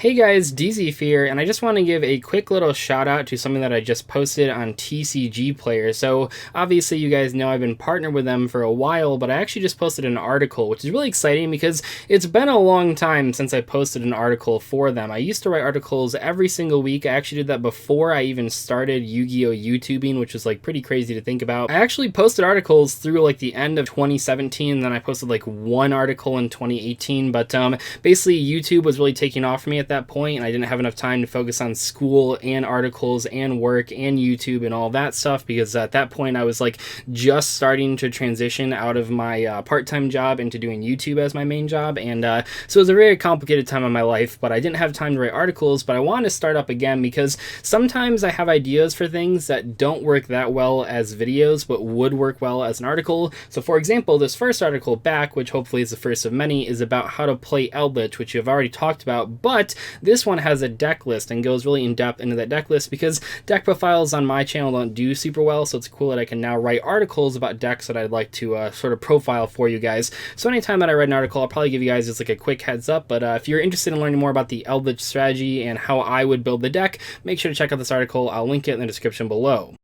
Hey guys, Dzeeff here, and I just want to give a quick little shout out to something that I just posted on TCG Player. So obviously you guys know I've been partnered with them for a while, but I actually just posted an article, which is really exciting because it's been a long time since I posted an article for them. I used to write articles every single week. I actually did that before I even started Yu-Gi-Oh! YouTubing, which is like pretty crazy to think about. I actually posted articles through like the end of 2017, then I posted like one article in 2018, but basically YouTube was really taking off for me at that point, and I didn't have enough time to focus on school and articles and work and YouTube and all that stuff, because at that point I was like just starting to transition out of my part-time job into doing YouTube as my main job, and so it was a very complicated time in my life, but I didn't have time to write articles. But I wanted to start up again because sometimes I have ideas for things that don't work that well as videos but would work well as an article. So for example, this first article back, which hopefully is the first of many, is about how to play Eldritch, which you've already talked about, but this one has a deck list and goes really in depth into that deck list because deck profiles on my channel don't do super well, so it's cool that I can now write articles about decks that I'd like to sort of profile for you guys. So anytime that I write an article, I'll probably give you guys just like a quick heads up, but if you're interested in learning more about the Eldritch strategy and how I would build the deck, make sure to check out this article. I'll link it in the description below.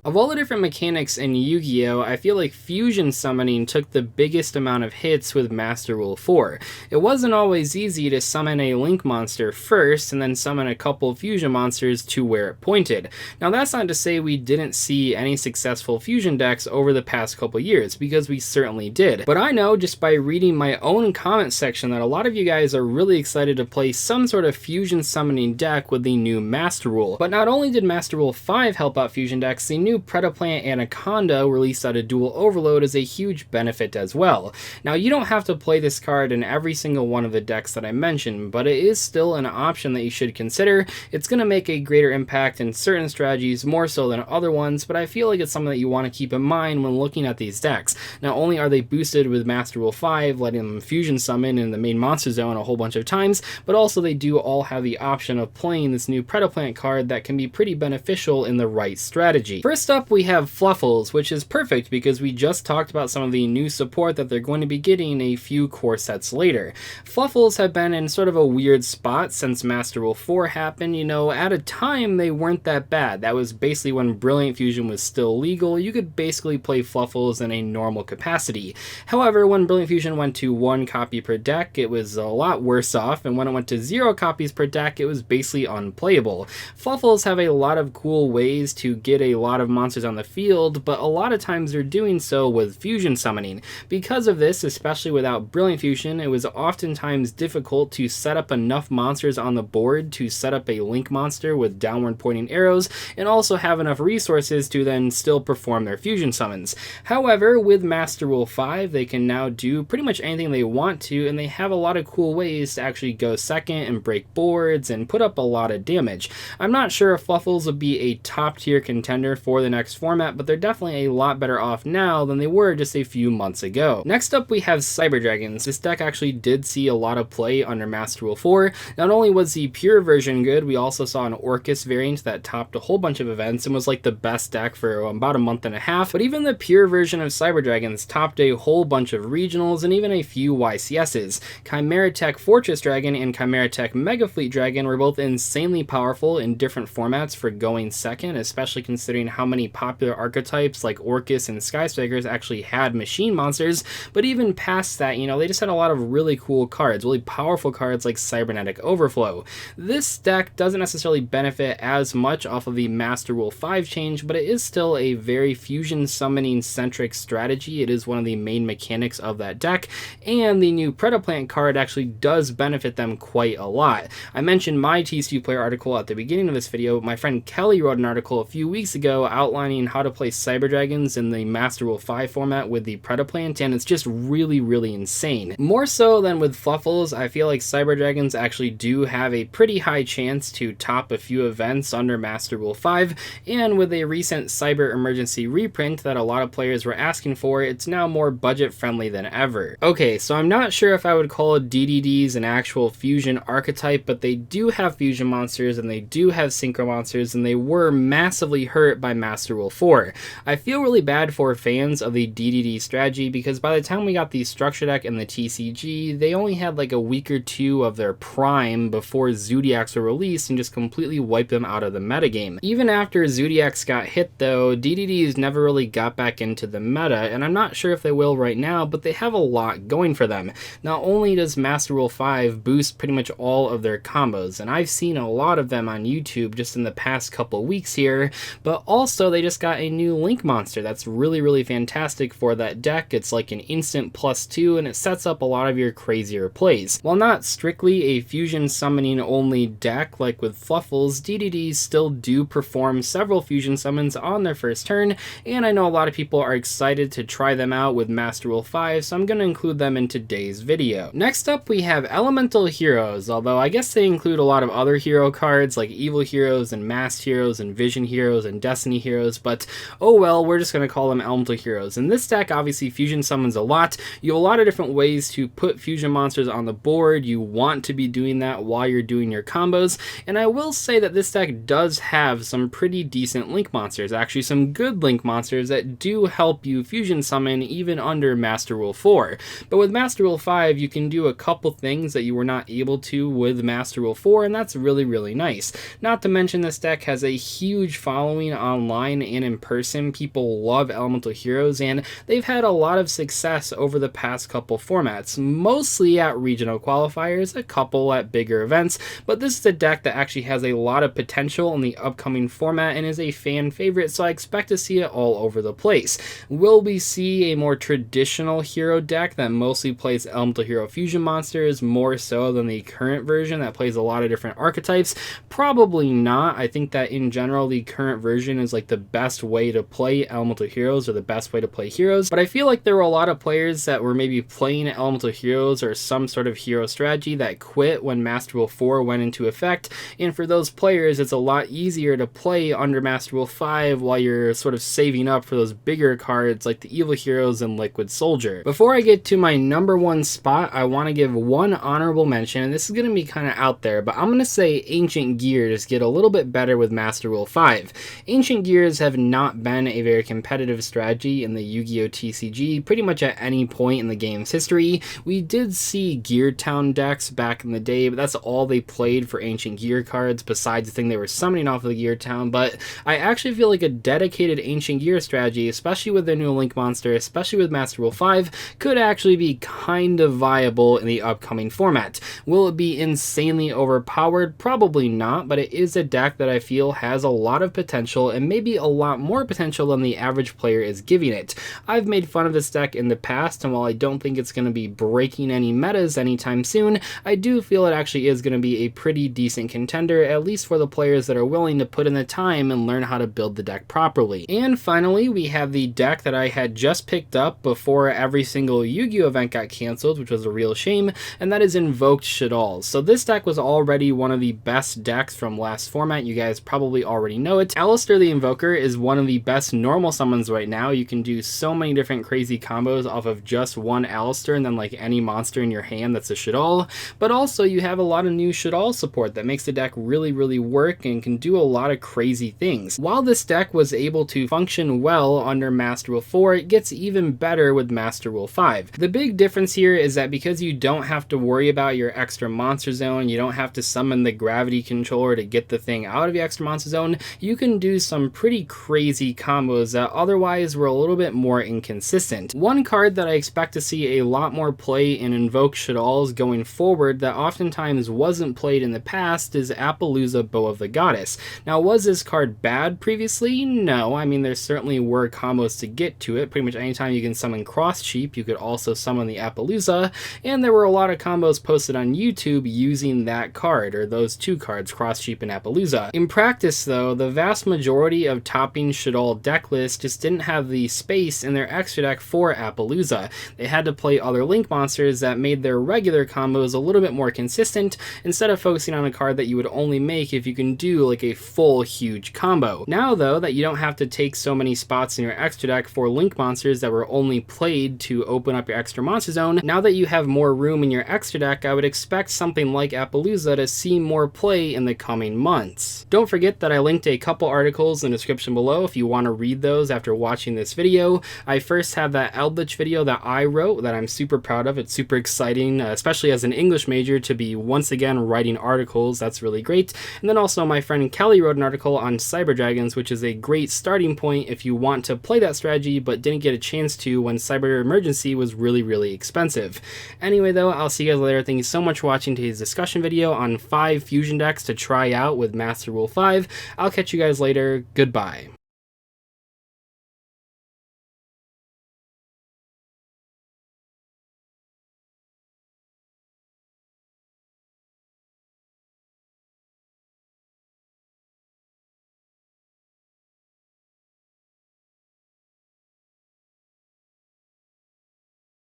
Of all the different mechanics in Yu-Gi-Oh!, I feel like fusion summoning took the biggest amount of hits with Master Rule 4. It wasn't always easy to summon a Link monster first and then summon a couple fusion monsters to where it pointed. Now that's not to say we didn't see any successful fusion decks over the past couple years, because we certainly did. But I know just by reading my own comment section that a lot of you guys are really excited to play some sort of fusion summoning deck with the new Master Rule. But not only did Master Rule 5 help out fusion decks, the new Predaplant Anaconda released out of Dual Overload is a huge benefit as well. Now you don't have to play this card in every single one of the decks that I mentioned, but it is still an option that you should consider. It's going to make a greater impact in certain strategies more so than other ones, but I feel like it's something that you want to keep in mind when looking at these decks. Not only are they boosted with Master Rule 5, letting them fusion summon in the main monster zone a whole bunch of times, but also they do all have the option of playing this new Predaplant card that can be pretty beneficial in the right strategy. First up, we have Fluffles, which is perfect because we just talked about some of the new support that they're going to be getting a few core sets later. Fluffles have been in sort of a weird spot since Master Rule 4 happened. You know, at a time they weren't that bad. That was basically when Brilliant Fusion was still legal. You could basically play Fluffles in a normal capacity. However, when Brilliant Fusion went to 1 copy per deck, it was a lot worse off, and when it went to 0 copies per deck, it was basically unplayable. Fluffles have a lot of cool ways to get a lot of monsters on the field, but a lot of times they're doing so with fusion summoning. Because of this, especially without Brilliant Fusion, it was oftentimes difficult to set up enough monsters on the board to set up a Link monster with downward pointing arrows and also have enough resources to then still perform their fusion summons. However, with Master Rule 5, they can now do pretty much anything they want to, and they have a lot of cool ways to actually go second and break boards and put up a lot of damage. I'm not sure if Fluffles will be a top tier contender for the next format, but they're definitely a lot better off now than they were just a few months ago. Next up, we have Cyber Dragons. This deck actually did see a lot of play under Master Rule 4. Not only was the pure version good, we also saw an Orcus variant that topped a whole bunch of events and was like the best deck for about a month and a half, but even the pure version of Cyber Dragons topped a whole bunch of regionals and even a few YCSs. Chimera Tech Fortress Dragon and Chimera Tech Mega Fleet Dragon were both insanely powerful in different formats for going second, especially considering how many popular archetypes like Orcus and Skyscrapers actually had machine monsters. But even past that, you know, they just had a lot of really cool cards, really powerful cards like Cybernetic Overflow. This deck doesn't necessarily benefit as much off of the Master Rule 5 change, but it is still a very fusion summoning centric strategy. It is one of the main mechanics of that deck, and the new Predaplant card actually does benefit them quite a lot. I mentioned my TCG Player article at the beginning of this video. My friend Kelly wrote an article a few weeks ago outlining how to play Cyber Dragons in the Master Rule 5 format with the Predaplant, and it's just really insane. More so than with Fluffles, I feel like Cyber Dragons actually do have a pretty high chance to top a few events under Master Rule 5, and with a recent Cyber Emergency reprint that a lot of players were asking for, it's now more budget friendly than ever. Okay, so I'm not sure if I would call DDDs an actual fusion archetype, but they do have fusion monsters and they do have synchro monsters, and they were massively hurt by Master Master Rule 4. I feel really bad for fans of the DDD strategy because by the time we got the structure deck and the TCG, they only had like a week or two of their prime before Zodiacs were released and just completely wiped them out of the metagame. Even after Zodiacs got hit though, DDDs never really got back into the meta, and I'm not sure if they will right now, but they have a lot going for them. Not only does Master Rule 5 boost pretty much all of their combos, and I've seen a lot of them on YouTube just in the past couple weeks here, but also they just got a new Link monster that's really fantastic for that deck. It's like an instant +2 and it sets up a lot of your crazier plays. While not strictly a fusion summoning only deck like with Fluffles, DDDs still do perform several fusion summons on their first turn, and I know a lot of people are excited to try them out with Master Rule 5, so I'm going to include them in today's video. Next up we have Elemental Heroes, although I guess they include a lot of other hero cards like Evil Heroes and Masked Heroes and Vision Heroes and Destiny Heroes, but oh well, we're just going to call them Elemental Heroes. And this deck obviously fusion summons a lot. You have a lot of different ways to put fusion monsters on the board. You want to be doing that while you're doing your combos, and I will say that this deck does have some pretty decent Link monsters, actually some good Link monsters that do help you fusion summon even under Master Rule 4. But with Master Rule 5 you can do a couple things that you were not able to with Master Rule 4, and that's really nice. Not to mention this deck has a huge following online and in person. People love Elemental Heroes, and they've had a lot of success over the past couple formats, mostly at regional qualifiers, a couple at bigger events, but this is a deck that actually has a lot of potential in the upcoming format and is a fan favorite, so I expect to see it all over the place. Will we see a more traditional hero deck that mostly plays Elemental Hero fusion monsters more so than the current version that plays a lot of different archetypes? Probably not. I think that in general the current version is like the best way to play Elemental Heroes, or the best way to play heroes, but I feel like there were a lot of players that were maybe playing Elemental Heroes or some sort of hero strategy that quit when Master Rule 4 went into effect, and for those players it's a lot easier to play under Master Rule 5 while you're sort of saving up for those bigger cards like the Evil Heroes and Liquid Soldier. Before I get to my number one spot, I want to give one honorable mention, and this is going to be kind of out there, but I'm going to say Ancient Gears get a little bit better with Master Rule 5. Ancient Gears have not been a very competitive strategy in the Yu-Gi-Oh! TCG pretty much at any point in the game's history. We did see Gear Town decks back in the day, but that's all they played for Ancient Gear cards besides the thing they were summoning off of the Gear Town. But I actually feel like a dedicated Ancient Gear strategy, especially with their new Link monster, especially with Master Rule 5, could actually be kind of viable in the upcoming format. Will it be insanely overpowered? Probably not, but it is a deck that I feel has a lot of potential, and maybe a lot more potential than the average player is giving it. I've made fun of this deck in the past, and while I don't think it's going to be breaking any metas anytime soon, I do feel it actually is going to be a pretty decent contender, at least for the players that are willing to put in the time and learn how to build the deck properly. And finally, we have the deck that I had just picked up before every single Yu-Gi-Oh! Event got canceled, which was a real shame, and that is Invoked Shaddoll. So this deck was already one of the best decks from last format. You guys probably already know it. Alistair the Invoker is one of the best normal summons right now. You can do so many different crazy combos off of just one Alistair and then like any monster in your hand that's a Shaddoll, but also you have a lot of new Shaddoll support that makes the deck really work and can do a lot of crazy things. While this deck was able to function well under Master Rule 4, it gets even better with Master Rule 5. The big difference here is that because you don't have to worry about your extra monster zone, you don't have to summon the gravity controller to get the thing out of your extra monster zone, you can do some pretty crazy combos that otherwise were a little bit more inconsistent. One card that I expect to see a lot more play in Invoked Shaddolls going forward that oftentimes wasn't played in the past is Palooza Bow of the Goddess. Now, was this card bad previously? No, I mean there certainly were combos to get to it. Pretty much anytime you can summon Cross Cheap, you could also summon the Palooza, and there were a lot of combos posted on YouTube using that card, or those two cards, Cross Cheap and Palooza. In practice though, the vast majority of topping Shaddoll deck lists just didn't have the space in their extra deck for Palooza. They had to play other Link monsters that made their regular combos a little bit more consistent, instead of focusing on a card that you would only make if you can do like a full huge combo. Now though that you don't have to take so many spots in your extra deck for Link monsters that were only played to open up your extra monster zone, now that you have more room in your extra deck, I would expect something like Palooza to see more play in the coming months. Don't forget that I linked a couple articles in the description below if you want to read those after watching this video. I first have that Eldritch video that I wrote that I'm super proud of. It's super exciting, especially as an English major, to be once again writing articles. That's really great. And then also my friend Kelly wrote an article on Cyber Dragons, which is a great starting point if you want to play that strategy but didn't get a chance to when Cyber Emergency was really expensive. Anyway though, I'll see you guys later. Thank you so much for watching today's discussion video on 5 fusion decks to try out with Master Rule 5. I'll catch you guys later. Goodbye.